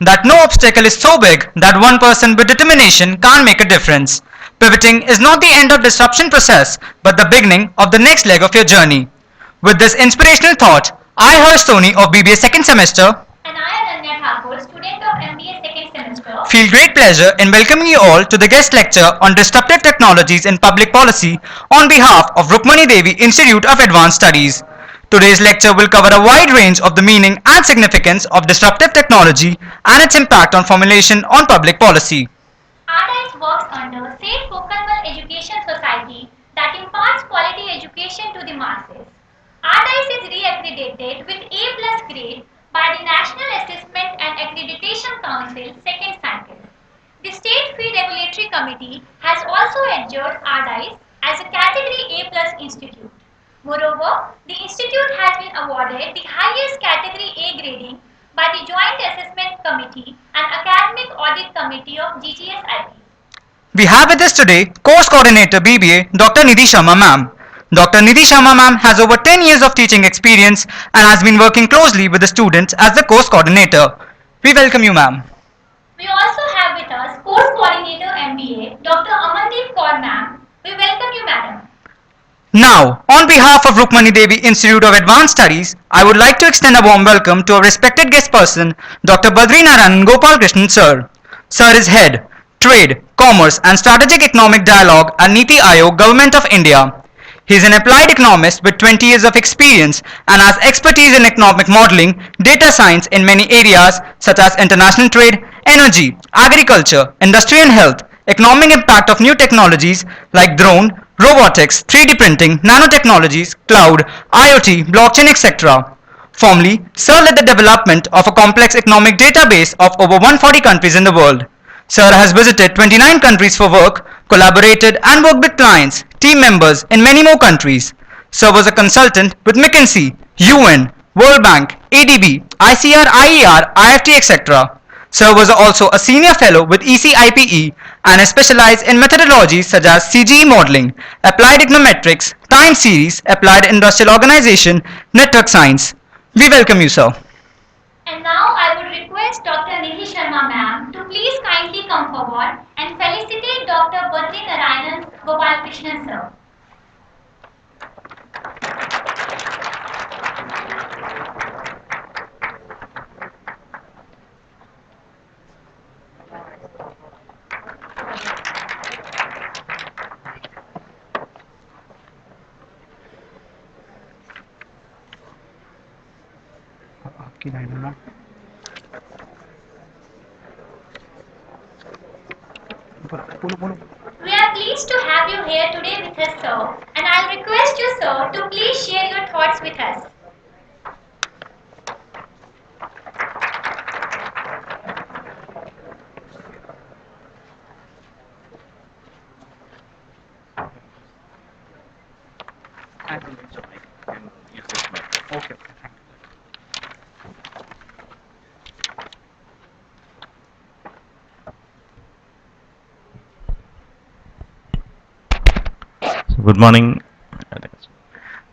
that no obstacle is so big that one person with determination can't make a difference. Pivoting is not the end of disruption process, but the beginning of the next leg of your journey. With this inspirational thought, I, Harsh Soni of BBA second semester, And I, Ananya Thakur, student of MBA second semester, feel great pleasure in welcoming you all to the guest lecture on Disruptive Technologies in Public Policy on behalf of Rukmani Devi Institute of Advanced Studies. Today's lecture will cover a wide range of the meaning and significance of disruptive technology and its impact on formulation on public policy. ADICE works under Safe Focusable Education Society that imparts quality education to the masses. ADICE is re-accredited with A plus grade by the National Assessment and Accreditation Council second cycle. The State Fee Regulatory Committee has also adjured ADICE as a Category A plus institute. Moreover, the institute has been awarded the highest Category A grading by the Joint Assessment Committee and Academic Audit Committee of GGSIP. We have with us today Course Coordinator BBA Dr. Nidhi Sharma ma'am. Dr. Nidhi Sharma ma'am has over 10 years of teaching experience and has been working closely with the students as the course coordinator. We welcome you ma'am. We also have with us Course Coordinator MBA Dr. Amandeep Kaur ma'am. We welcome you madam. Now, on behalf of Rukmani Devi Institute of Advanced Studies, I would like to extend a warm welcome to our respected guest person, Dr. Badri Narayan Gopal Krishnan sir. Sir is Head, Trade, Commerce and Strategic Economic Dialogue at Niti Aayog, Government of India. He is an applied economist with 20 years of experience and has expertise in economic modeling, data science in many areas such as international trade, energy, agriculture, industry and health, economic impact of new technologies like drone, robotics, 3D printing, nanotechnologies, cloud, IoT, blockchain, etc. Formerly, Sir led the development of a complex economic database of over 140 countries in the world. Sir has visited 29 countries for work, collaborated and worked with clients, team members in many more countries. Sir was a consultant with McKinsey, UN, World Bank, ADB, ICR, IER, IFT, etc. Sir was also a senior fellow with ECIPE and is specialized in methodologies such as CGE modeling, applied econometrics, time series, applied industrial organization, network science. We welcome you, sir. And now I would request Dr. Nidhi Sharma ma'am to please kindly come forward and felicitate Dr. Badri Narayanan Gopal Krishnan sir. We are pleased to have you here today with us, sir, and I'll request you, sir, to please share your thoughts with us. Okay. Good morning.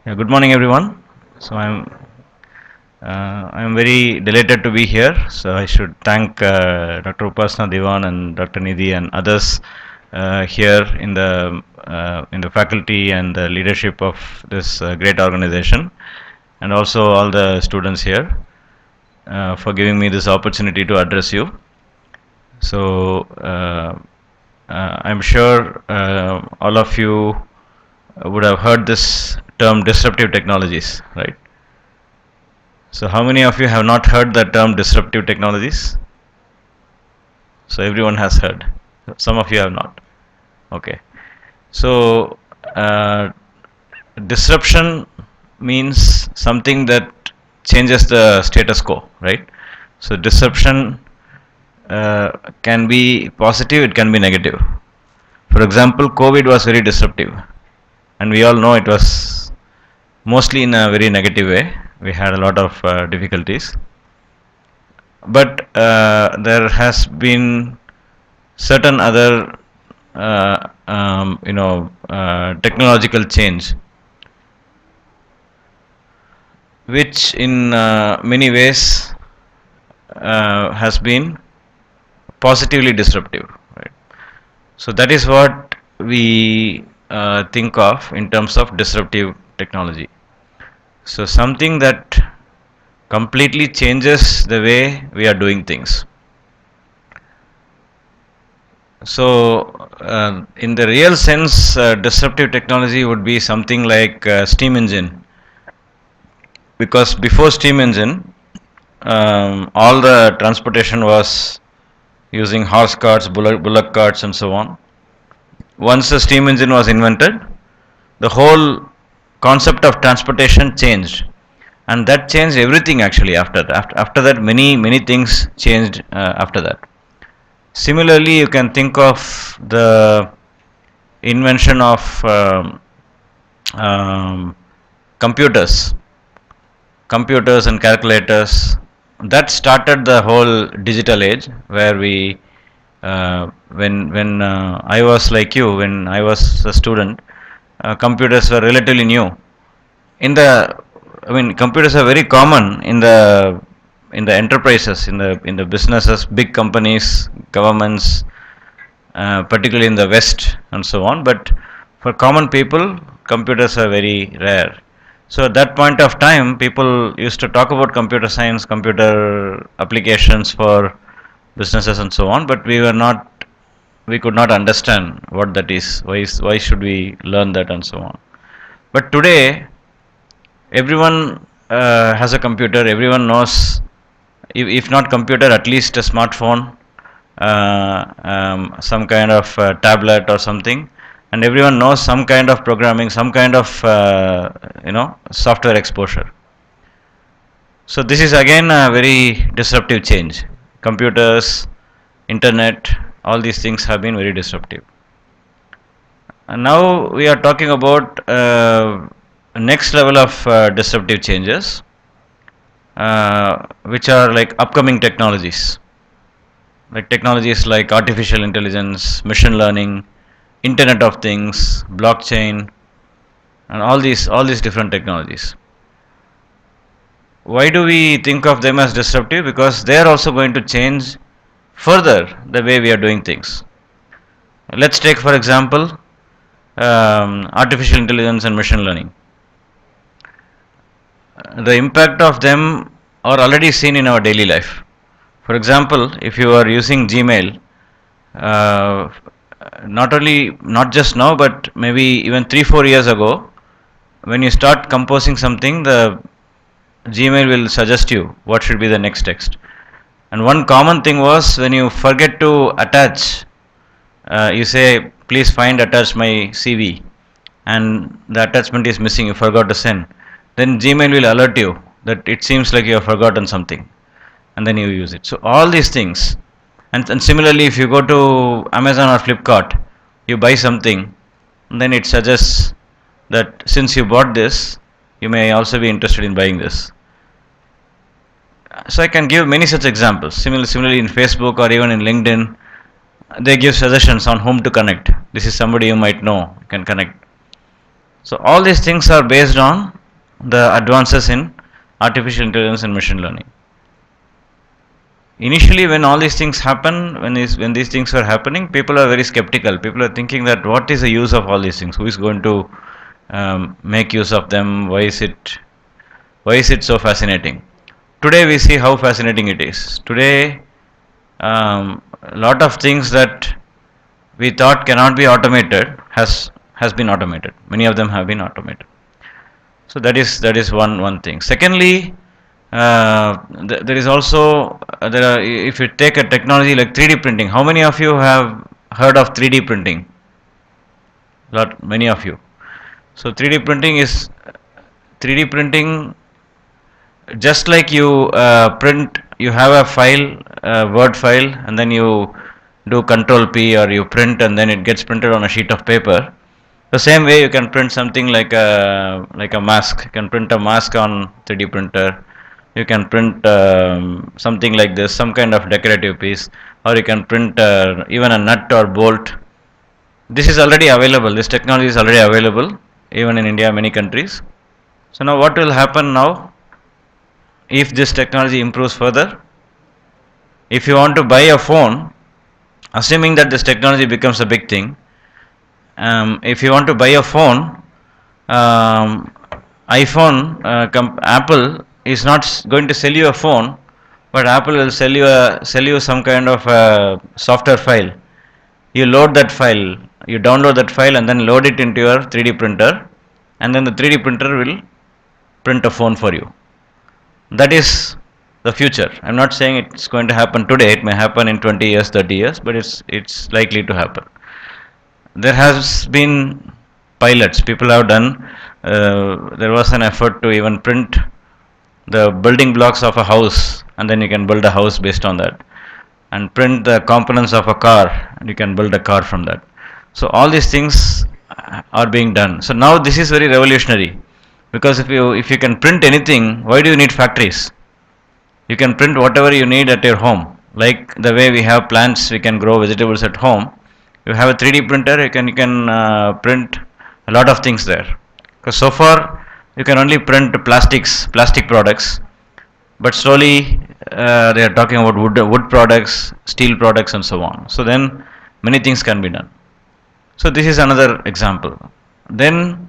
Good morning, everyone. So I'm very delighted to be here. So I should thank Dr. Upasana Diwan and Dr. Nidhi and others here in the faculty and the leadership of this great organization, and also all the students here for giving me this opportunity to address you. So I'm sure all of you would have heard this term disruptive technologies, right? So how many of you have not heard the term disruptive technologies? So everyone has heard. Some of you have not. Okay. So disruption means something that changes the status quo, right? So disruption can be positive, it can be negative. For example, COVID was very disruptive, and we all know it was mostly in a very negative way. We had a lot of difficulties, but there has been certain other technological change which in many ways has been positively disruptive, right? So that is what we think of in terms of disruptive technology. So something that completely changes the way we are doing things. So, in the real sense, disruptive technology would be something like steam engine, because before steam engine, all the transportation was using horse carts, bullock carts, and so on. Once the steam engine was invented, the whole concept of transportation changed, and that changed everything actually. After that, many things changed after that. Similarly, you can think of the invention of um, computers, computers and calculators. That started the whole digital age, where we, when I was like you, when I was a student, computers were relatively new. In the, I mean, computers are very common in the enterprises, in the businesses, big companies, governments, particularly in the West and so on. But for common people, computers are very rare. So at that point of time, people used to talk about computer science, computer applications for businesses and so on. But we could not understand what that is. Why should we learn that and so on. But today, everyone has a computer. Everyone knows, if not computer, at least a smartphone, some kind of tablet or something, and everyone knows some kind of programming, some kind of software exposure. So this is again a very disruptive change. Computers, internet, all these things have been very disruptive. And now we are talking about next level of disruptive changes, which are like upcoming technologies, like technologies like artificial intelligence, machine learning, Internet of Things, blockchain, and all these different technologies. Why do we think of them as disruptive? Because they are also going to change further the way we are doing things. Let's take, for example, artificial intelligence and machine learning. The impact of them are already seen in our daily life. For example, if you are using Gmail, uh, not just now, but maybe even 3 4 years ago, when you start composing something, the Gmail will suggest you what should be the next text. And one common thing was, when you forget to attach, you say, please find attach my CV, and the attachment is missing, you forgot to send. Then Gmail will alert you that it seems like you have forgotten something, and then you use it. So all these things, and similarly, if you go to Amazon or Flipkart, you buy something, then it suggests that since you bought this, you may also be interested in buying this. So I can give many such examples. Similarly, in Facebook or even in LinkedIn, they give suggestions on whom to connect. This is somebody you might know, you can connect. So all these things are based on the advances in artificial intelligence and machine learning. Initially, when all these things happen, when these things were happening, people are very skeptical. People are thinking that what is the use of all these things? Who is going to make use of them? Why is it so fascinating? Today we see how fascinating it is. Today, a lot of things that we thought cannot be automated has been automated. Many of them have been automated. So that is one thing. Secondly, there is also if you take a technology like 3D printing. How many of you have heard of 3D printing? Many of you. So 3D printing is 3D printing. Just like you print, you have a file, Word file, and then you do Control P, or you print, and then it gets printed on a sheet of paper. The same way, you can print something like a mask. You can print a mask on 3D printer. You can print something like this, some kind of decorative piece, or you can print even a nut or bolt. This is already available. This technology is already available, even in India, many countries. So now, what will happen now if this technology improves further? If you want to buy a phone, assuming that this technology becomes a big thing, if you want to buy a phone, um, iPhone, Apple is not going to sell you a phone, but Apple will sell you some kind of software file. You load that file, you download that file, and then load it into your 3D printer, and then the 3D printer will print a phone for you. That is the future. I'm not saying it's going to happen today. It may happen in 20 years, 30 years, but it's likely to happen. There has been pilots. People have done. There was an effort to even print the building blocks of a house, and then you can build a house based on that, and print the components of a car, and you can build a car from that. So all these things are being done. So now this is very revolutionary, because if you can print anything, why do you need factories? You can print whatever you need at your home. Like the way we have plants, we can grow vegetables at home. You have a 3D printer, you can print a lot of things there. Because so far you can only print plastic products, but slowly they are talking about wood products, steel products, and so on. So then many things can be done. So this is another example. Then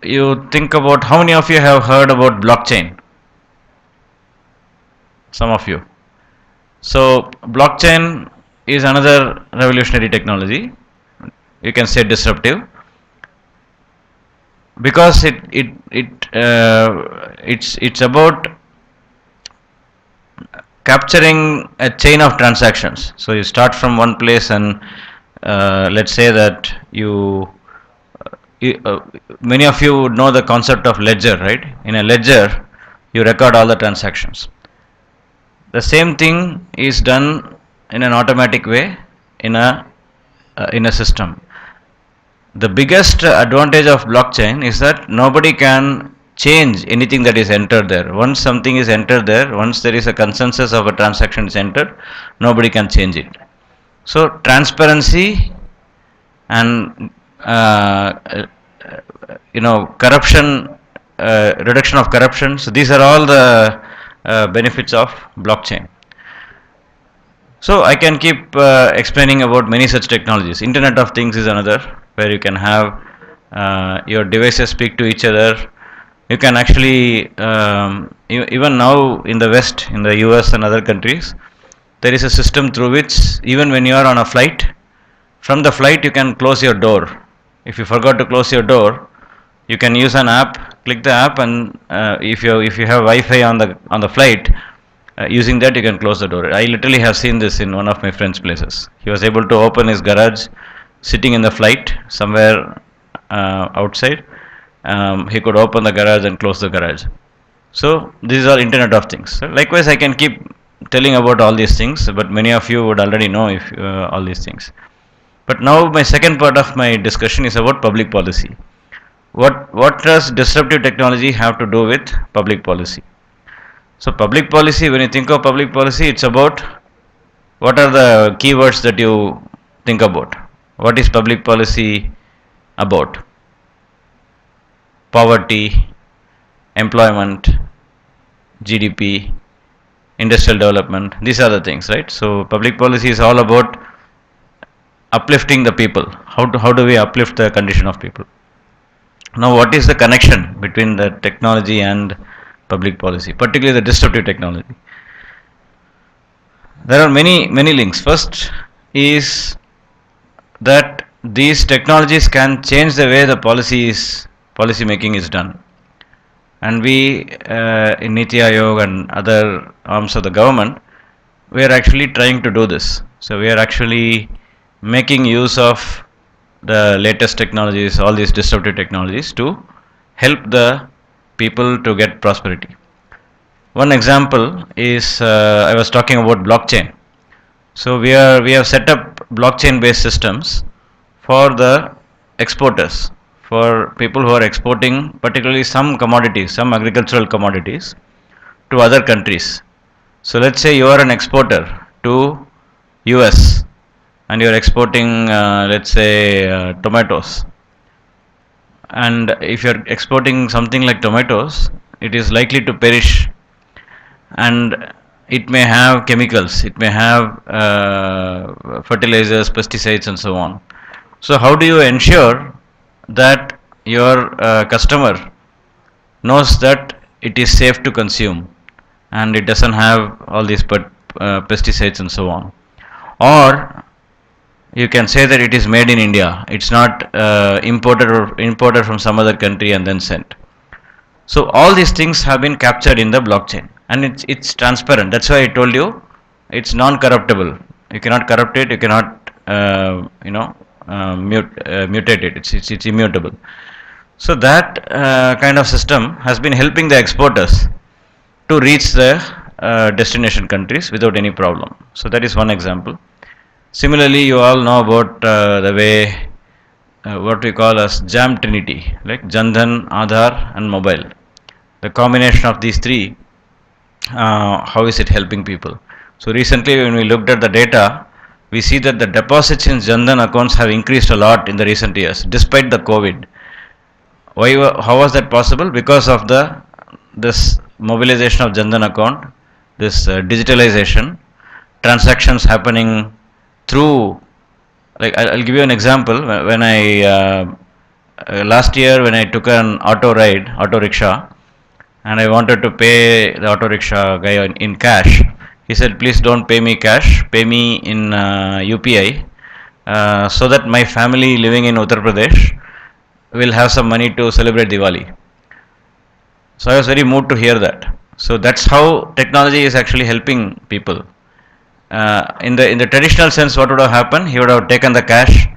you think about, how many of you have heard about blockchain? Some of you. So blockchain is another revolutionary technology. You can say disruptive, because it's about capturing a chain of transactions. So you start from one place, and let's say that many of you would know the concept of ledger, right? In a ledger, you record all the transactions. The same thing is done in an automatic way in a system. The biggest advantage of blockchain is that nobody can change anything that is entered there. Once something is entered there, once there is a consensus of a transaction is entered, nobody can change it. So transparency and corruption, reduction of corruption. So these are all the benefits of blockchain. So I can keep explaining about many such technologies. Internet of Things is another, where you can have your devices speak to each other. You can actually, even now in the West, in the US and other countries, there is a system through which even when you are on a flight, from the flight you can close your door. If you forgot to close your door, you can use an app, click the app, and if you have Wi-Fi on the flight, using that you can close the door. I literally have seen this in one of my friend's places. He was able to open his garage sitting in the flight somewhere outside. He could open the garage and close the garage. So these are Internet of Things. So likewise, I can keep telling about all these things, but many of you would already know if all these things. But now my second part of my discussion is about public policy. What does disruptive technology have to do with public policy? So public policy, when you think of public policy, it's about, what are the keywords that you think about? What is public policy about? Poverty, employment, GDP, industrial development. These are the things, right? So public policy is all about uplifting the people. How do we uplift the condition of people? Now, what is the connection between the technology and public policy, particularly the disruptive technology? There are many links. First is that these technologies can change the way the policy making is done, and we in Niti Aayog and other arms of the government, we are actually trying to do this. So we are actually making use of the latest technologies, all these disruptive technologies, to help the people to get prosperity. One example is, I was talking about blockchain. So we have set up blockchain based systems for the exporters, for people who are exporting particularly some commodities, some agricultural commodities, to other countries. So let's say you are an exporter to US, and you are exporting let's say tomatoes, and if you are exporting something like tomatoes, it is likely to perish, and it may have chemicals, it may have fertilizers, pesticides, and so on. So, how do you ensure that your customer knows that it is safe to consume and it doesn't have all these pesticides and so on? Or you can say that it is made in India. It's not imported from some other country and then sent. So all these things have been captured in the blockchain, and it's transparent. That's why I told you it's non-corruptible. You cannot corrupt it. You cannot mutate it. It's immutable. So that kind of system has been helping the exporters to reach the destination countries without any problem. So that is one example. Similarly, you all know about the way what we call as Jam Trinity, like Jandhan, Aadhaar, and mobile. The combination of these three, how is it helping people? So recently, when we looked at the data, we see that the deposits in Jandhan accounts have increased a lot in the recent years, despite the COVID. Why? How was that possible? Because of this mobilization of Jandhan account, this digitalization, transactions happening through. Like I'll give you an example. When I last year when I took an auto rickshaw, and I wanted to pay the auto rickshaw guy in cash, he said, "Please don't pay me cash. Pay me in UPI, so that my family living in Uttar Pradesh will have some money to celebrate Diwali." So I was very moved to hear that. So that's how technology is actually helping people. In the traditional sense, what would have happened? He would have taken the cash,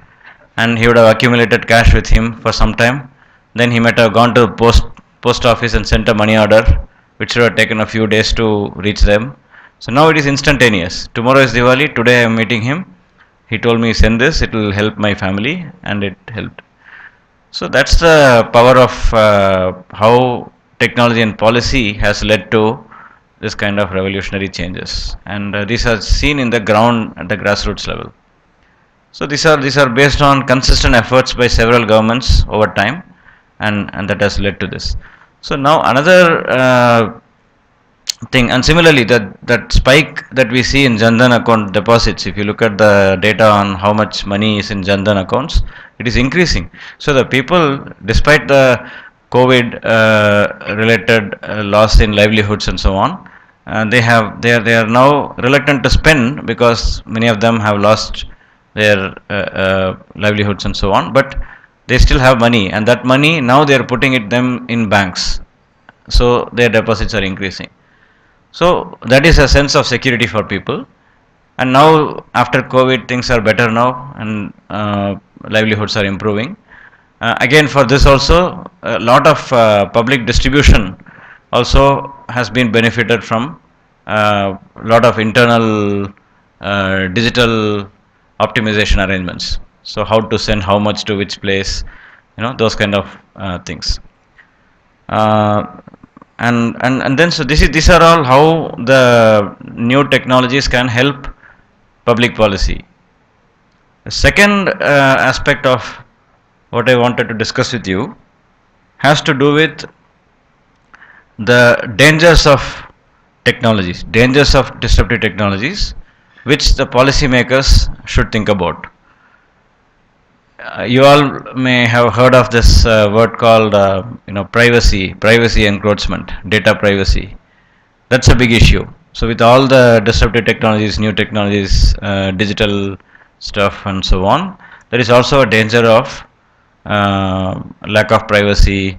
and he would have accumulated cash with him for some time. Then he might have gone to post office and sent a money order, which would have taken a few days to reach them. So now it is instantaneous. Tomorrow is Diwali. Today I am meeting him. He told me send this. It will help my family, and it helped. So that's the power of how technology and policy has led to this kind of revolutionary changes, and these are seen in the ground at the grassroots level. So these are based on consistent efforts by several governments over time, and that has led to this. So now another thing, and similarly that spike that we see in Jandan account deposits, if you look at the data on how much money is in Jandan accounts, it is increasing. So the people, despite the COVID related loss in livelihoods and so on, they are now reluctant to spend because many of them have lost their livelihoods and so on, but they still have money, and that money now they are putting it them in banks, so their deposits are increasing. So that is a sense of security for people, and now after COVID things are better now, and livelihoods are improving. Again, for this also a lot of public distribution also has been benefited from a lot of internal digital optimization arrangements. So how to send how much to which place, those kind of things. And then so these are all how the new technologies can help public policy. The second aspect of what I wanted to discuss with you has to do with the dangers of technologies, dangers of disruptive technologies, which the policymakers should think about. You all may have heard of this word called privacy encroachment, data privacy. That's a big issue. So with all the disruptive technologies, new technologies, digital stuff and so on, there is also a danger of lack of privacy,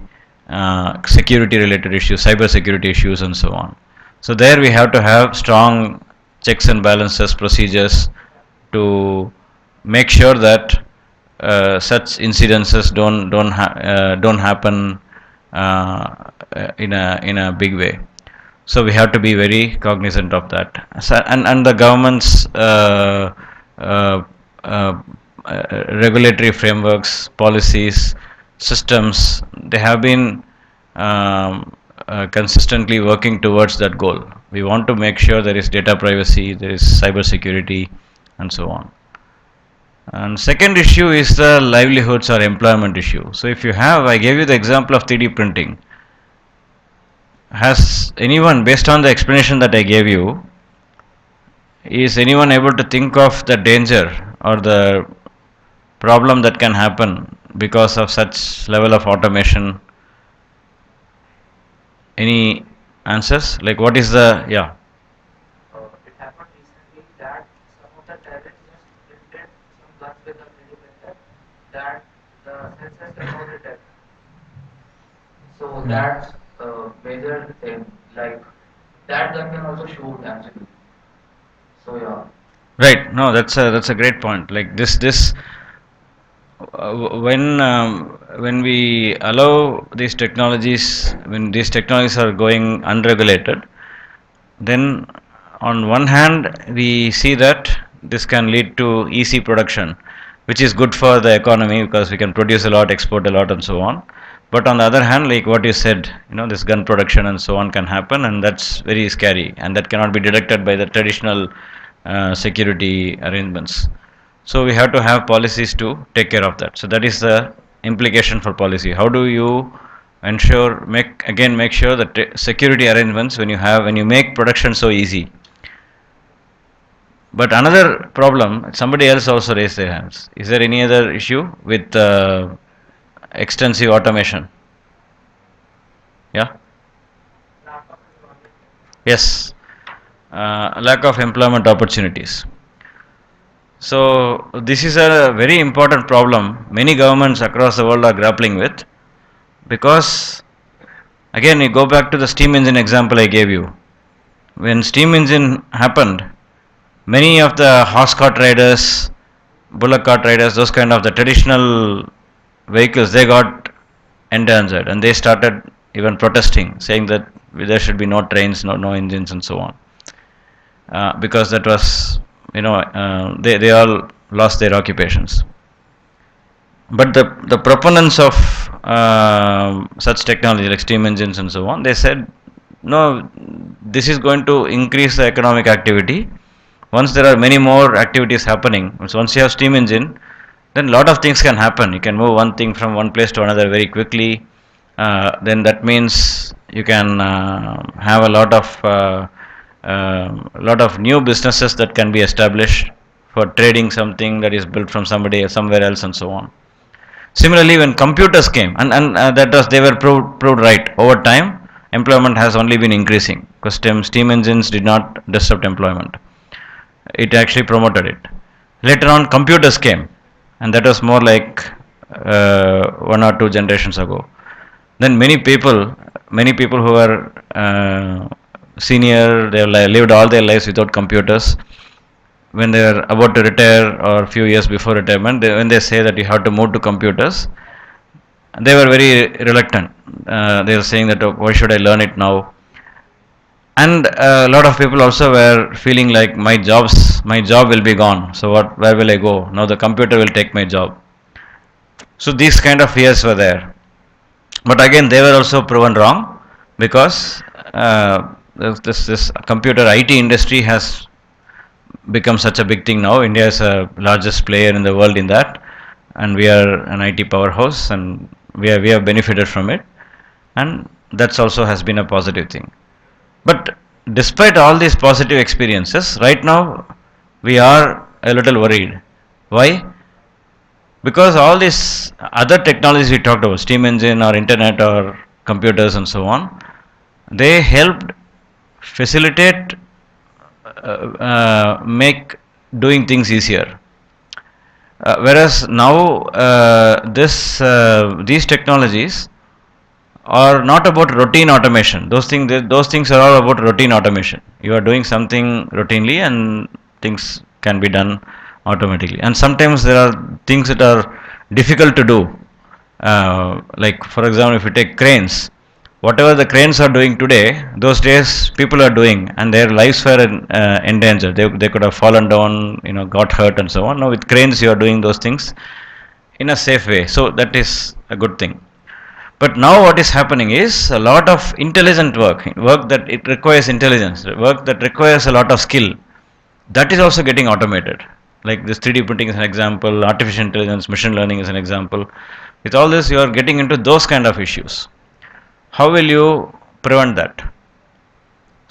security related issues, cyber security issues and so on. So there we have to have strong checks and balances, procedures to make sure that such incidences don't happen in a big way. So we have to be very cognizant of that. So, and the government's regulatory frameworks, policies, systems, they have been consistently working towards that goal. We want to make sure there is data privacy, there is cyber security, and so on. And second issue is the livelihoods or employment issue. So if you have, I gave you the example of 3D printing. Has anyone, based on the explanation that I gave you, is anyone able to think of the danger or the problem that can happen because of such level of automation? Any answers? Like what is the, yeah? It happened recently that some of the terrorists just printed some guns with a 3D printer that the sensors cannot detect. So that's a major thing. Like that gun can also shoot actually. So yeah. Right. No, that's a great point. Like this when we allow these technologies, when these technologies are going unregulated, then on one hand we see that this can lead to easy production, which is good for the economy because we can produce a lot, export a lot, and so on. But on the other hand, like what you said, this gun production and so on can happen, and that's very scary, and that cannot be detected by the traditional security arrangements. So we have to have policies to take care of that. So that is the implication for policy. How do you ensure, make sure that security arrangements, when you make production so easy? But another problem, somebody else also raised their hands. Is there any other issue with extensive automation? Yeah. Lack of employment. Yes. Lack of employment opportunities. So this is a very important problem many governments across the world are grappling with, because again you go back to the steam engine example I gave you. When steam engine happened, many of the horse cart riders, bullock cart riders, those kind of the traditional vehicles, they got endangered, and they started even protesting, saying that there should be no trains, no engines, and so on. Because that was, they all lost their occupations. But the proponents of such technology like steam engines and so on, they said, no, this is going to increase the economic activity. Once there are many more activities happening, once you have steam engine, then a lot of things can happen. You can move one thing from one place to another very quickly. Then that means you can have a lot of new businesses that can be established for trading something that is built from somebody somewhere else, and so on. Similarly, when computers came, and they were proved right over time, employment has only been increasing because steam engines did not disrupt employment. It actually promoted it. Later on, computers came, and that was more like 1 or 2 generations ago. Then many people who were senior, they lived all their lives without computers. When they are about to retire or a few years before retirement, when they say that you have to move to computers, they were very reluctant. They were saying that, oh, why should I learn it now? And a lot of people also were feeling like my job will be gone. So where will I go? Now the computer will take my job. So these kind of fears were there. But again, they were also proven wrong, because this computer IT industry has become such a big thing now. India is a largest player in the world in that, and we are an IT powerhouse, and we have benefited from it, and that's also has been a positive thing. But despite all these positive experiences, right now we are a little worried. Why? Because all these other technologies we talked about, steam engine or internet or computers and so on, they helped facilitate, make doing things easier. Whereas now these technologies are not about routine automation. Those things are all about routine automation. You are doing something routinely, and things can be done automatically. And sometimes there are things that are difficult to do. Like for example, if you take cranes, whatever the cranes are doing today, those days people are doing, and their lives were endangered. They could have fallen down, got hurt, and so on. Now with cranes, you are doing those things in a safe way. So that is a good thing. But now what is happening is a lot of intelligent work that it requires intelligence, work that requires a lot of skill, that is also getting automated. Like this 3D printing is an example, artificial intelligence, machine learning is an example. With all this, you are getting into those kind of issues. How will you prevent that?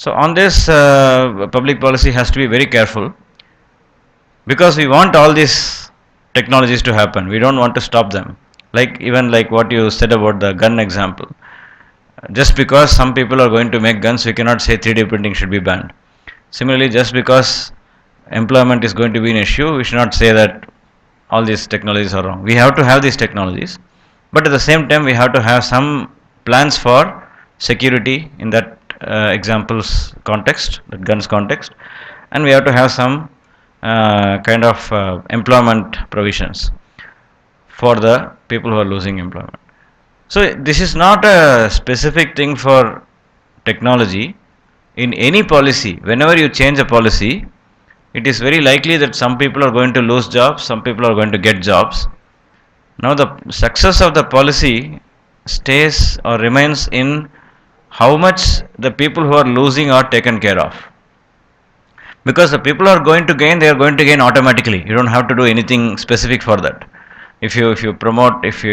So on this, public policy has to be very careful, because we want all these technologies to happen. We don't want to stop them. Like even like what you said about the gun example. Just because some people are going to make guns, we cannot say 3D printing should be banned. Similarly, just because employment is going to be an issue, we should not say that all these technologies are wrong. We have to have these technologies, but at the same time, we have to have some plans for security in that examples context, that guns context, and we have to have some kind of employment provisions for the people who are losing employment. So this is not a specific thing for technology. In any policy, whenever you change a policy, it is very likely that some people are going to lose jobs, some people are going to get jobs. Now the success of the policy stays or remains in how much the people who are losing are taken care of. Because the people are going to gain, they are going to gain automatically. You don't have to do anything specific for that. If you promote, if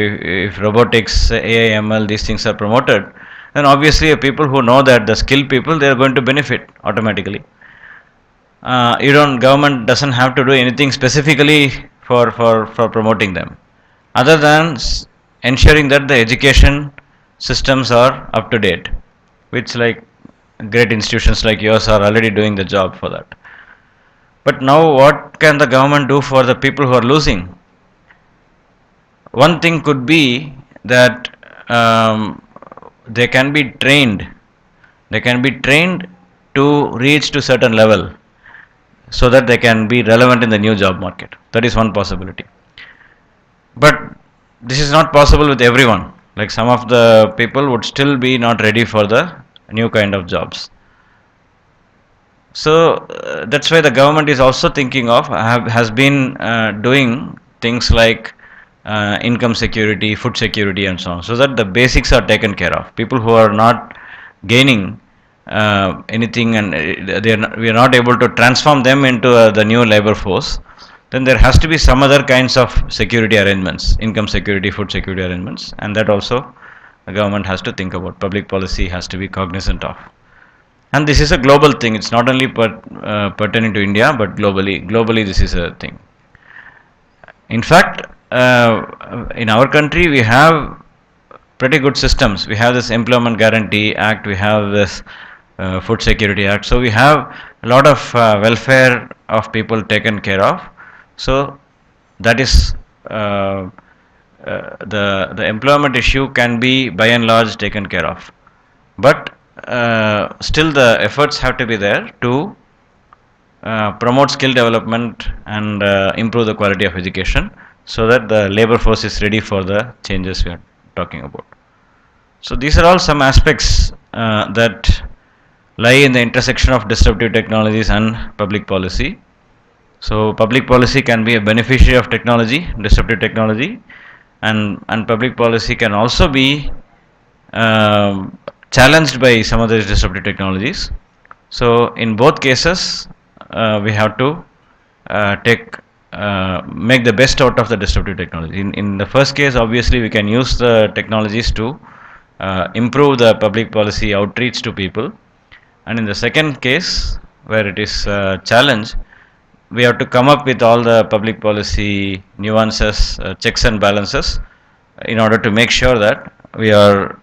robotics, AI, ML, these things are promoted, then obviously people who know that, the skilled people, they are going to benefit automatically. You don't, government doesn't have to do anything specifically for promoting them, other than ensuring that the education systems are up to date, which like great institutions like yours are already doing the job for that. But now what can the government do for the people who are losing? One thing could be that they can be trained. They can be trained to reach to certain level, so that they can be relevant in the new job market. That is one possibility. But this is not possible with everyone. Like some of the people would still be not ready for the new kind of jobs. So that's why the government is also thinking of, has been doing things like income security, food security, and so on, so that the basics are taken care of. People who are not gaining anything, and we are not able to transform them into the new labor force, then there has to be some other kinds of security arrangements, income security, food security arrangements, and that also the government has to think about. Public policy has to be cognizant of. And this is a global thing. It's not only pertaining to India, but globally. Globally, this is a thing. In fact, in our country, we have pretty good systems. We have this Employment Guarantee Act. We have this Food Security Act. So we have a lot of welfare of people taken care of. So that is the employment issue can be by and large taken care of. But still the efforts have to be there to promote skill development and improve the quality of education, so that the labor force is ready for the changes we are talking about. So these are all some aspects that lie in the intersection of disruptive technologies and public policy. So public policy can be a beneficiary of technology, disruptive technology, and public policy can also be challenged by some of these disruptive technologies. So in both cases, we have to make the best out of the disruptive technology. In the first case, obviously, we can use the technologies to improve the public policy outreach to people. And in the second case, where it is a challenge, we have to come up with all the public policy nuances, checks and balances, in order to make sure that we are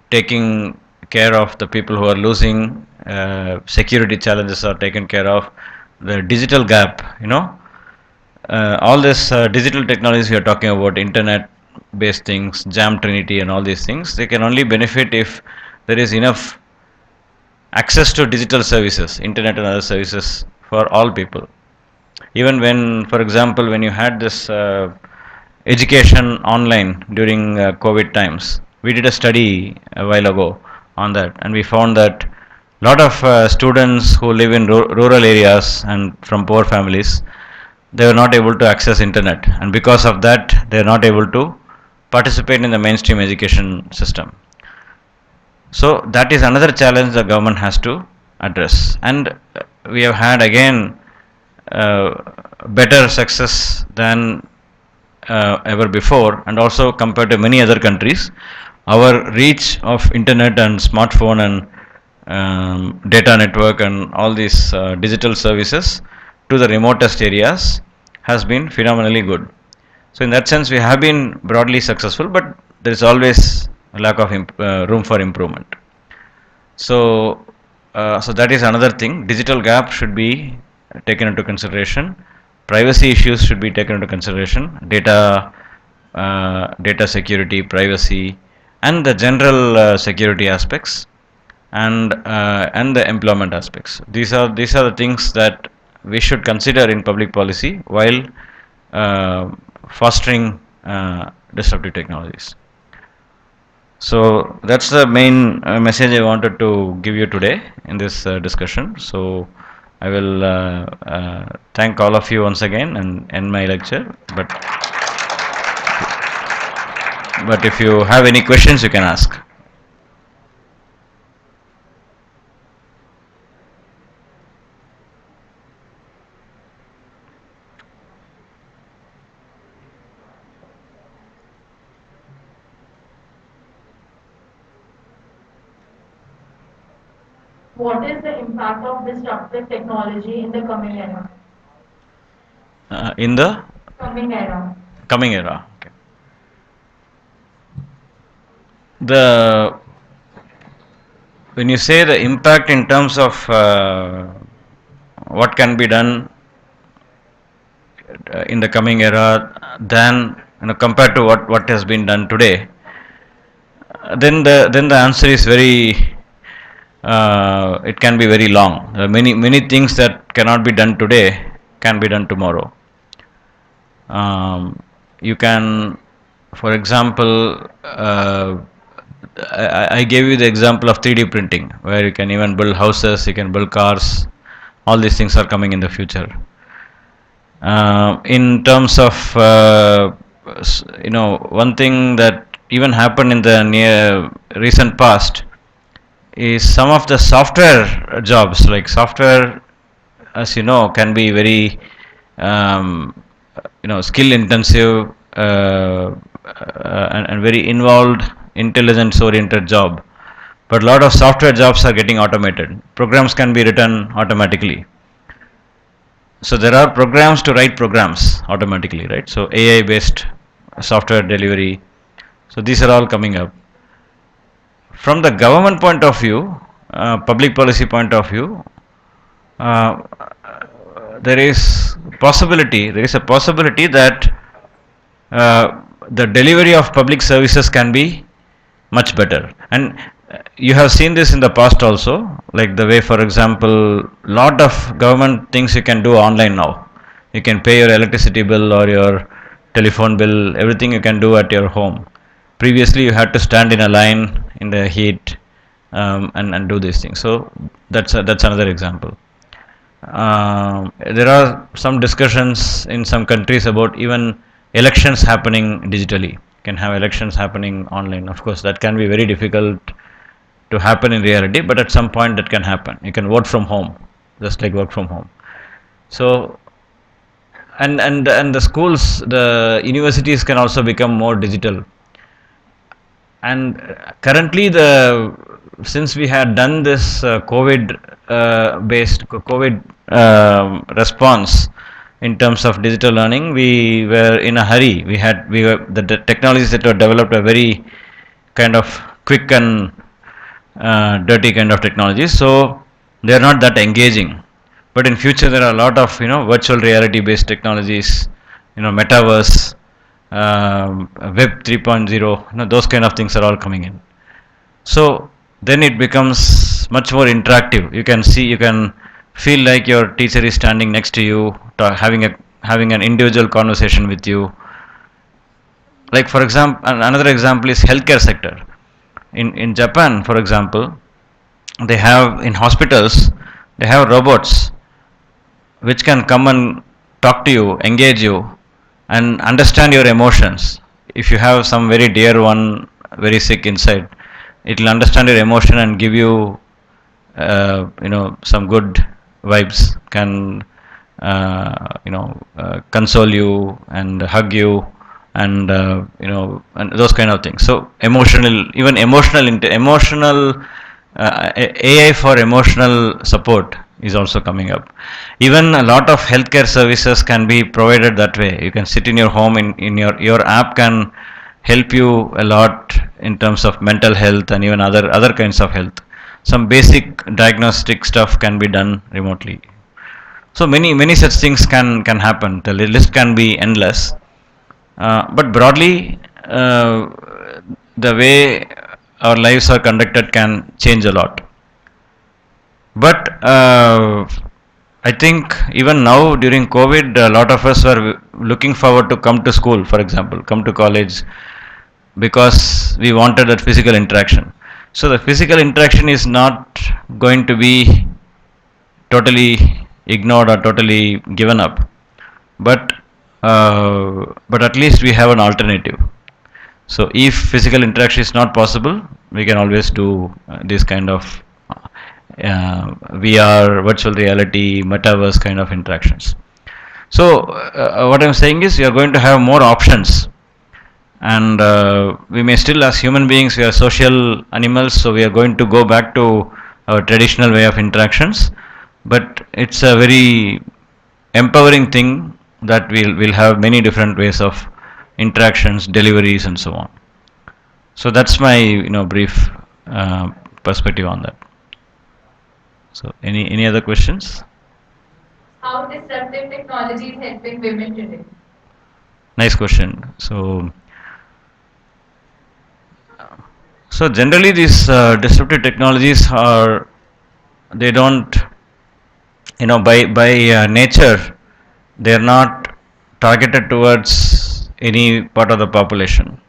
taking care of the people who are losing, security challenges are taken care of, the digital gap, all this digital technologies we are talking about, internet based things, Jam Trinity and all these things, they can only benefit if there is enough access to digital services, internet and other services for all people. Even when, for example, when you had this education online during COVID times, we did a study a while ago on that, and we found that a lot of students who live in rural areas and from poor families, they were not able to access internet, and because of that they are not able to participate in the mainstream education system. So that is another challenge the government has to address, and we have had again better success than ever before, and also compared to many other countries, our reach of internet and smartphone and data network and all these digital services to the remotest areas has been phenomenally good. So in that sense, we have been broadly successful, but there is always a lack of room for improvement. So, so that is another thing. Digital gap should be taken into consideration. Privacy issues should be taken into consideration. Data security, privacy, and the general security aspects, and the employment aspects. These are the things that we should consider in public policy while fostering disruptive technologies. So that's the main message I wanted to give you today in this discussion. So I will thank all of you once again and end my lecture. But if you have any questions, you can ask. What is the impact of disruptive technology in the coming era? In the Coming era. coming era. Okay. The when you say the impact in terms of what can be done in the coming era than compared to what has been done today, then the answer is very it can be very long. There are many things that cannot be done today can be done tomorrow. You can, for example, I gave you the example of 3D printing, where you can even build houses, you can build cars. All these things are coming in the future. In terms of one thing that even happened in the near recent past is some of the software jobs, like software, as you know, can be very skill intensive and very involved, intelligence oriented job. But a lot of software jobs are getting automated. Programs can be written automatically. So there are programs to write programs automatically, right? So AI based software delivery. So these are all coming up. From the government point of view, public policy point of view, uh, there is a possibility that the delivery of public services can be much better. And you have seen this in the past also, like the way, for example, lot of government things you can do online now. You can pay your electricity bill or your telephone bill, everything you can do at your home. Previously you had to stand in a line in the heat and do these things. So that's another example. There are some discussions in some countries about even elections happening digitally. You can have elections happening online. Of course, that can be very difficult to happen in reality, but at some point that can happen. You can vote from home, just like work from home. So, and the schools, the universities can also become more digital. And currently, since we had done this COVID response in terms of digital learning, we were in a hurry. We were the technologies that were developed are very kind of quick and dirty kind of technologies, so they are not that engaging. But in future there are a lot of virtual reality based technologies, metaverse, web 3.0, those kind of things are all coming in. So then it becomes much more interactive. You can feel like your teacher is standing next to you, having an individual conversation with you. Like for example, another example is healthcare sector. In Japan, for example, they have in hospitals they have robots which can come and talk to you, engage you, and understand your emotions. If you have some very dear one very sick inside, it will understand your emotion and give you some good vibes, can console you and hug you and and those kind of things. So emotional, even emotional AI for emotional support is also coming up. Even a lot of healthcare services can be provided that way. You can sit in your home, in your app can help you a lot in terms of mental health and even other kinds of health. Some basic diagnostic stuff can be done remotely. So many such things can happen. The list can be endless. But broadly, the way our lives are conducted can change a lot. But I think even now during COVID, a lot of us were looking forward to come to school, for example, come to college, because we wanted that physical interaction. So the physical interaction is not going to be totally ignored or totally given up, but at least we have an alternative. So if physical interaction is not possible, we can always do this kind of VR, virtual reality, metaverse kind of interactions. So what I'm saying is, we are going to have more options, and we may still, as human beings, we are social animals, so we are going to go back to our traditional way of interactions. But it's a very empowering thing that we'll have many different ways of interactions, deliveries, and so on. So that's my brief perspective on that. So any other questions? How disruptive technology is helping women today? Nice question. So generally these disruptive technologies are, they don't, by nature, they are not targeted towards any part of the population.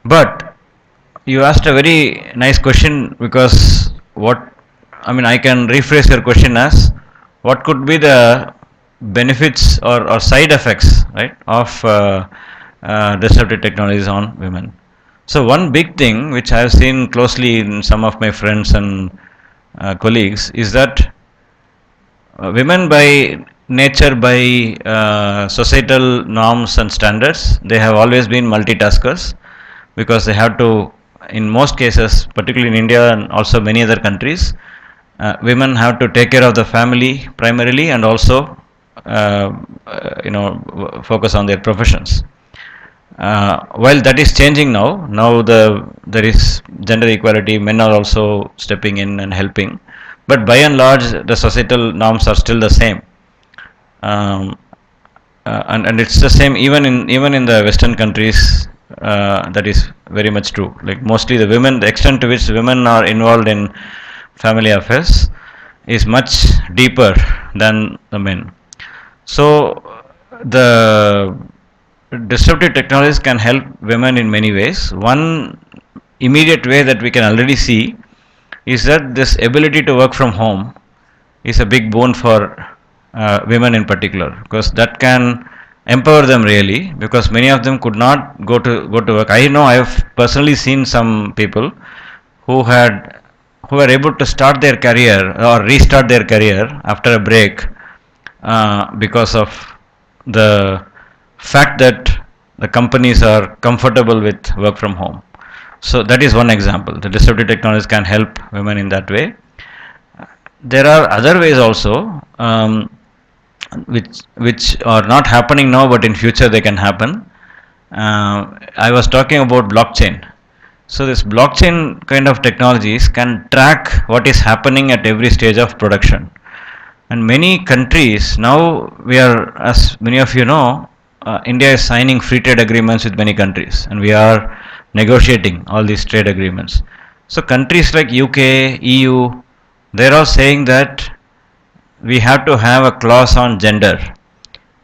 But you asked a very nice question, because I can rephrase your question as, what could be the benefits or side effects, right, of disruptive technologies on women. So one big thing which I have seen closely in some of my friends and colleagues is that women by nature, by societal norms and standards, they have always been multitaskers, because they have to, in most cases, particularly in India and also many other countries, women have to take care of the family primarily, and also focus on their professions. While that is changing now, there is gender equality, men are also stepping in and helping, but by and large the societal norms are still the same. um, and it's the same even in the Western countries. That is very much true. Like mostly the women, the extent to which women are involved in family affairs is much deeper than the men. So the disruptive technologies can help women in many ways. One immediate way that we can already see is that this ability to work from home is a big boon for women in particular, because that can empower them really, because many of them could not go to work. I know I have personally seen some people who had who were able to start their career or restart their career after a break, because of the fact that the companies are comfortable with work from home. So that is one example. The disruptive technologies can help women in that way. There are other ways also, which are not happening now, but in future they can happen. I was talking about blockchain. So this blockchain kind of technologies can track what is happening at every stage of production. And many countries now, we are, as many of you know, India is signing free trade agreements with many countries, and we are negotiating all these trade agreements. So countries like UK, EU, they're all saying that we have to have a clause on gender.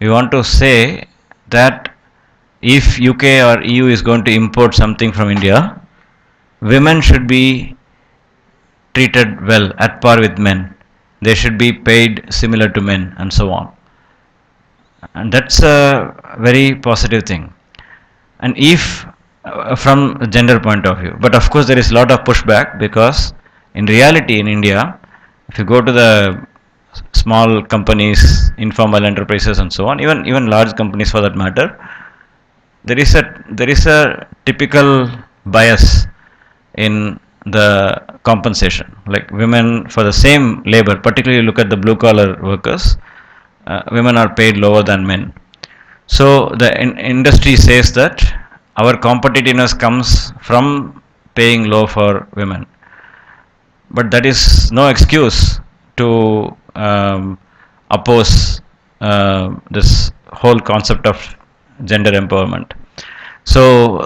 We want to say that if UK or EU is going to import something from India, women should be treated well at par with men. They should be paid similar to men, and so on. And that's a very positive thing. And if from a gender point of view, but of course there is a lot of pushback, because in reality in India, if you go to the small companies, informal enterprises, and so on, even large companies for that matter, there is a typical bias in the compensation. Like women for the same labor, particularly look at the blue collar workers, women are paid lower than men. So the industry says that our competitiveness comes from paying low for women, but that is no excuse to oppose this whole concept of gender empowerment. So,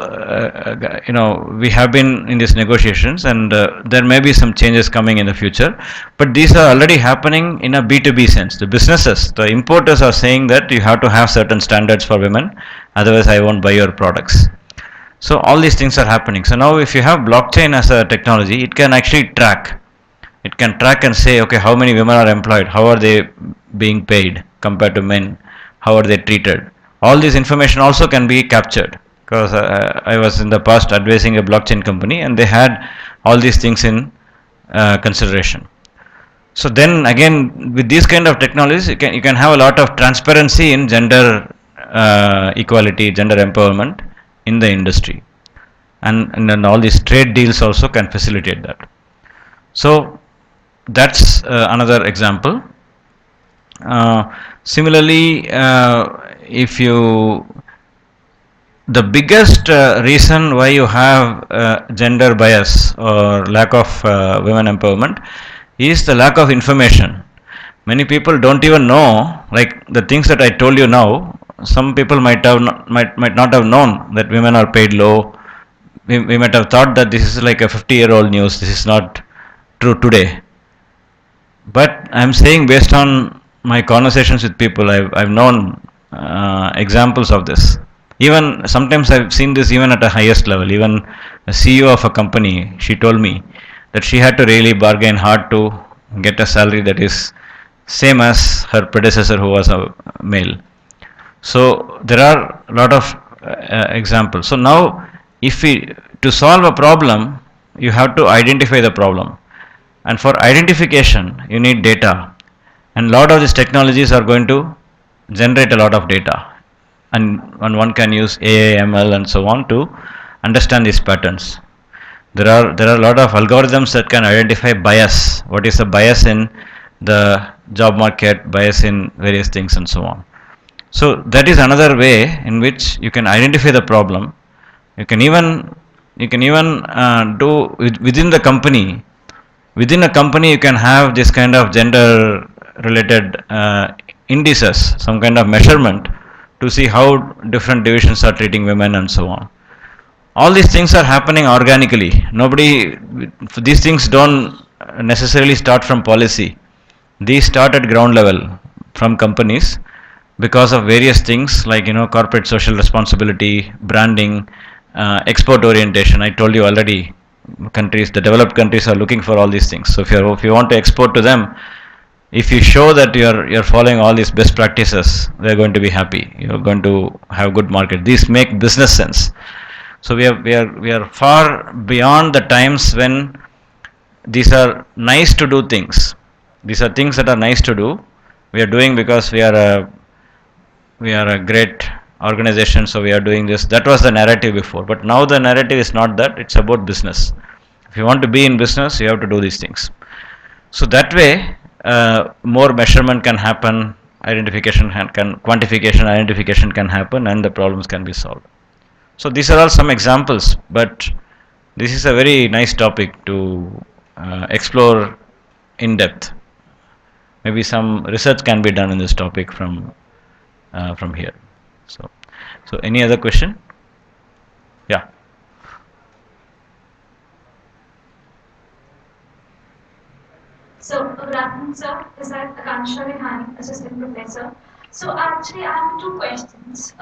we have been in these negotiations, and there may be some changes coming in the future, but these are already happening in a B2B sense. The businesses, the importers are saying that you have to have certain standards for women, otherwise, I won't buy your products. So all these things are happening. So now if you have blockchain as a technology, it can actually track. It can track and say, okay, how many women are employed? How are they being paid compared to men? How are they treated? All this information also can be captured, because I was in the past advising a blockchain company and they had all these things in consideration. So then again, with these kind of technologies, you can have a lot of transparency in gender equality, gender empowerment in the industry, and then all these trade deals also can facilitate that. So that's another example. Similarly, if you the biggest reason why you have gender bias or lack of women empowerment is the lack of information. Many people don't even know, like the things that I told you now. Some people might not have known that women are paid low. We might have thought that this is like a 50-year-old news. This is not true today. But I'm saying, based on my conversations with people, I've known examples of this. Even sometimes I've seen this even at a highest level. Even a CEO of a company, she told me that she had to really bargain hard to get a salary that is same as her predecessor who was a male. So there are a lot of examples. So now, if we to solve a problem, you have to identify the problem, and for identification, you need data, and a lot of these technologies are going to generate a lot of data, and one can use AI, ML, and so on to understand these patterns. There are a lot of algorithms that can identify bias. What is the bias in the job market, bias in various things, and so on. So that is another way in which you can identify the problem. You can even do within the company. Within a company, you can have this kind of gender related indices, some kind of measurement to see how different divisions are treating women and so on. All these things are happening organically. These things don't necessarily start from policy. These start at ground level from companies, because of various things like corporate social responsibility, branding, export orientation. I told you already, the developed countries are looking for all these things. So if you want to export to them, if you show that you're following all these best practices, they're going to be happy. You're going to have good market. These make business sense. So we are far beyond the times when these are nice to do things. These are things that are nice to do. We are doing because we are a great organization, so we are doing this. That was the narrative before, but now the narrative is not that. It's about business. If you want to be in business, you have to do these things. So that way, more measurement can happen, quantification, identification can happen, and the problems can be solved. So these are all some examples, but this is a very nice topic to explore in depth. Maybe some research can be done in this topic from here. So, so any other question? Yeah. So, good afternoon, sir. This is Akansha Rihani, Assistant Professor. So, actually, I have two questions.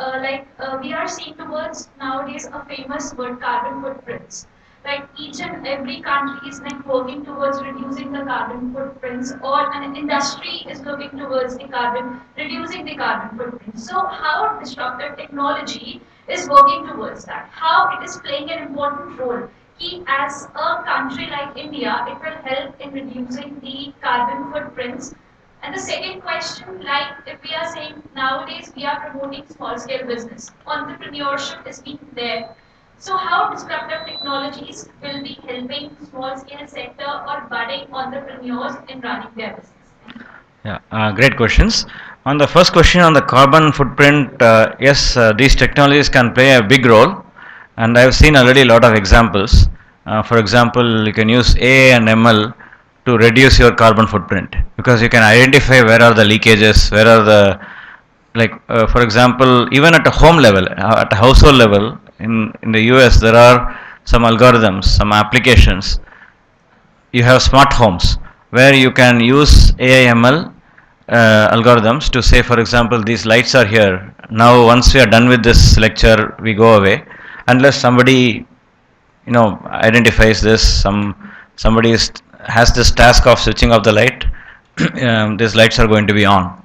We are seeing towards nowadays a famous word, carbon footprints. Like each and every country is like working towards reducing the carbon footprints, or an industry is looking towards reducing the carbon footprint. So, how disruptive technology is working towards that? How it is playing an important role? As a country like India, it will help in reducing the carbon footprints And the second question, like if we are saying nowadays we are promoting small scale business, entrepreneurship is being there. So how disruptive technologies will be helping small scale sector or budding entrepreneurs in running their business? Thank you. Yeah, great questions. On the first question on the carbon footprint, yes, these technologies can play a big role, and I've seen already a lot of examples. For example, you can use AI and ML to reduce your carbon footprint because you can identify where are the leakages, where are the for example, even at a home level, at a household level, in the US, there are some algorithms, some applications. You have smart homes where you can use AI/ML algorithms to say, for example, these lights are here. Now, once we are done with this lecture, we go away, unless somebody identifies this. Somebody has this task of switching off the light. These lights are going to be on.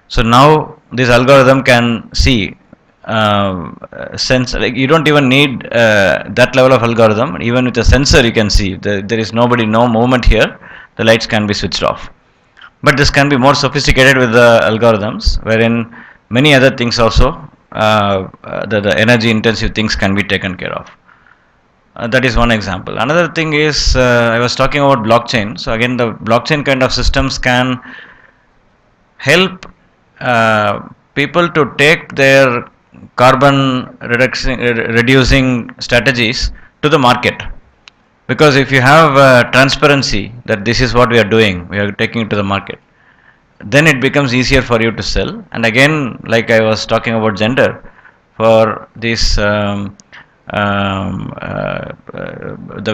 So now this algorithm can see sense, like you don't even need that level of algorithm. Even with a sensor you can see there is no movement here, the lights can be switched off. But this can be more sophisticated with the algorithms, wherein many other things also, the energy intensive things can be taken care of. That is one example. Another thing is, I was talking about blockchain. So again, the blockchain kind of systems can help people to take their reducing strategies to the market. Because if you have transparency that this is what we are doing, we are taking it to the market, then it becomes easier for you to sell. And again, like I was talking about gender, for these the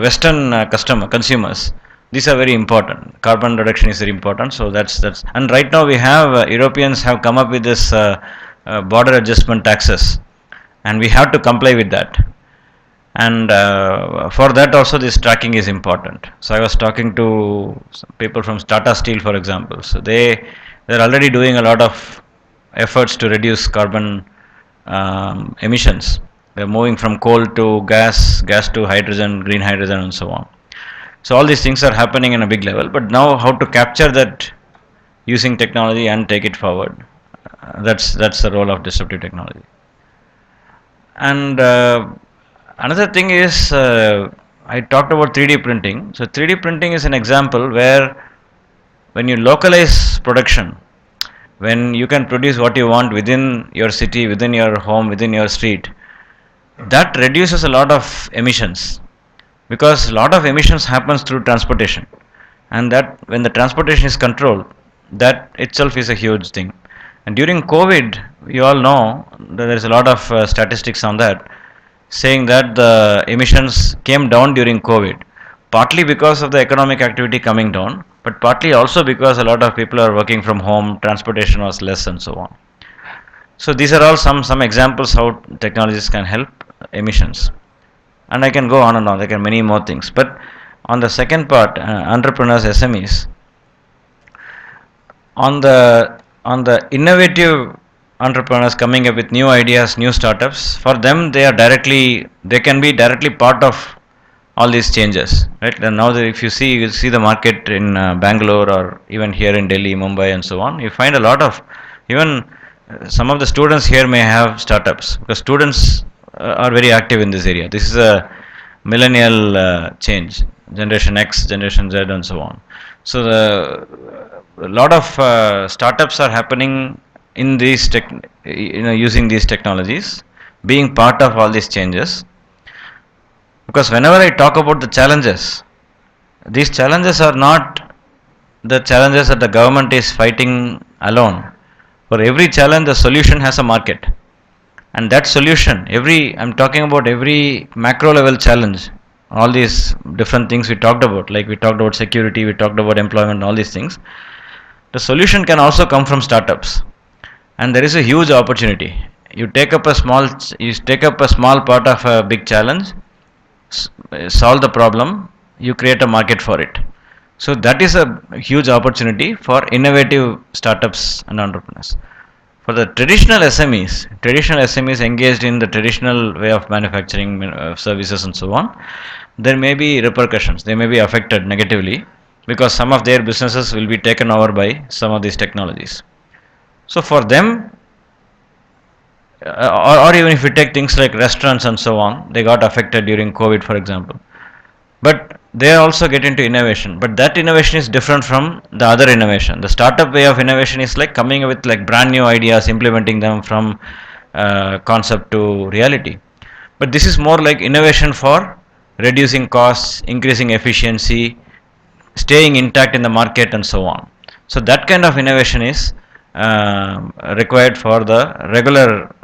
Western consumers, these are very important. Carbon reduction is very important. So that's and right now we have Europeans have come up with this border adjustment taxes, and we have to comply with that. And for that also this tracking is important. So I was talking to some people from Tata Steel, for example. So they're already doing a lot of efforts to reduce carbon emissions. They're moving from coal to gas to hydrogen, green hydrogen, and so on. So all these things are happening in a big level. But now how to capture that using technology and take it forward? That's the role of disruptive technology. And another thing is, I talked about 3D printing. So 3D printing is an example where when you localize production, when you can produce what you want within your city, within your home, within your street, that reduces a lot of emissions, because a lot of emissions happens through transportation, and that when the transportation is controlled, that itself is a huge thing. And during COVID, you all know that there is a lot of statistics on that, saying that the emissions came down during COVID, partly because of the economic activity coming down, but partly also because a lot of people are working from home, transportation was less, and so on. So these are all some examples how technologies can help emissions, and I can go on and on. There are many more things, but on the second part, entrepreneurs, SMEs, on the innovative entrepreneurs coming up with new ideas, new startups, for them they can be directly part of all these changes, right? And now that if you see the market in Bangalore or even here in Delhi, Mumbai, and so on, you find a lot of even some of the students here may have startups, because students are very active in this area. This is a millennial change, Generation X, Generation Z, and so on. So a lot of startups are happening in these using these technologies, being part of all these changes. Because whenever I talk about the challenges, these challenges are not the challenges that the government is fighting alone. For every challenge, the solution has a market, and that solution, I'm talking about every macro level challenge, all these different things we talked about, like we talked about security, we talked about employment, all these things. The solution can also come from startups, and there is a huge opportunity. You take up a small part of a big challenge, solve the problem, you create a market for it. So that is a huge opportunity for innovative startups and entrepreneurs. For the traditional SMEs engaged in the traditional way of manufacturing services and so on, there may be repercussions. They may be affected negatively because some of their businesses will be taken over by some of these technologies. So for them, or even if you take things like restaurants and so on, they got affected during COVID, for example. But they also get into innovation. But that innovation is different from the other innovation. The startup way of innovation is like coming up with like brand new ideas, implementing them from concept to reality. But this is more like innovation for reducing costs, increasing efficiency, staying intact in the market, and so on. So that kind of innovation is required for the regular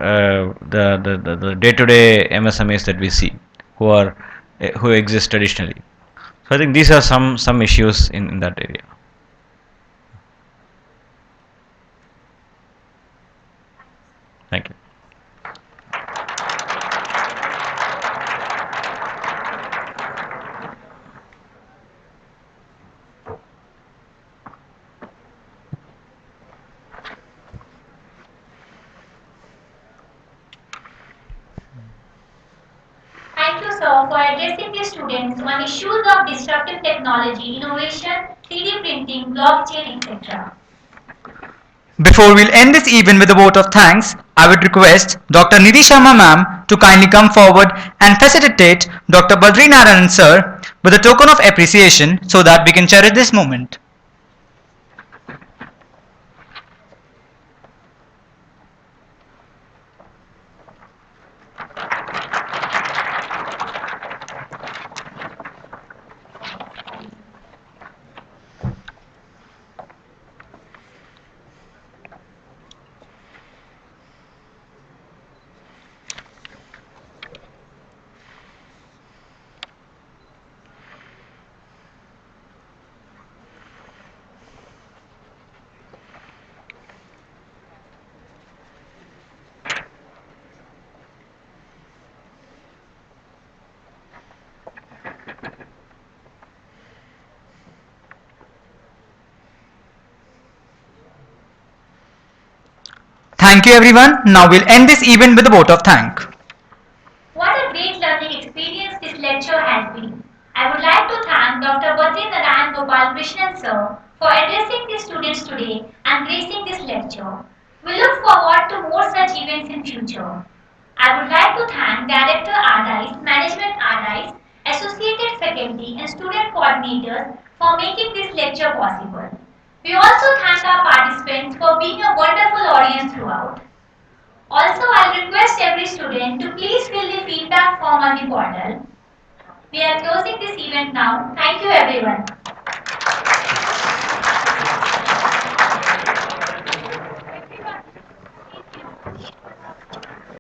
the day-to-day MSMEs that we see, who are who exist traditionally. So I think these are some issues in that area. Thank you. Thank you, sir, for addressing the students on issues of disruptive technology, innovation, 3D printing, blockchain, etc. Before we'll end this event with a vote of thanks, I would request Dr. Nidhi Sharma ma'am to kindly come forward and facilitate Dr. Badri Narayanan sir with a token of appreciation so that we can cherish this moment. Thank you everyone. Now we'll end this event with a vote of thanks. What a great learning experience this lecture has been. I would like to thank Dr. Badri Narayan Gopal Krishnan sir for addressing the students today and gracing this lecture. We look forward to more such events in future. I would like to thank Director RDICE, Management RDICE, Associated Faculty and Student Coordinators for making this lecture possible. We also thank our participants for being a wonderful audience throughout. Also, I'll request every student to please fill the feedback form on the portal. We are closing this event now. Thank you everyone.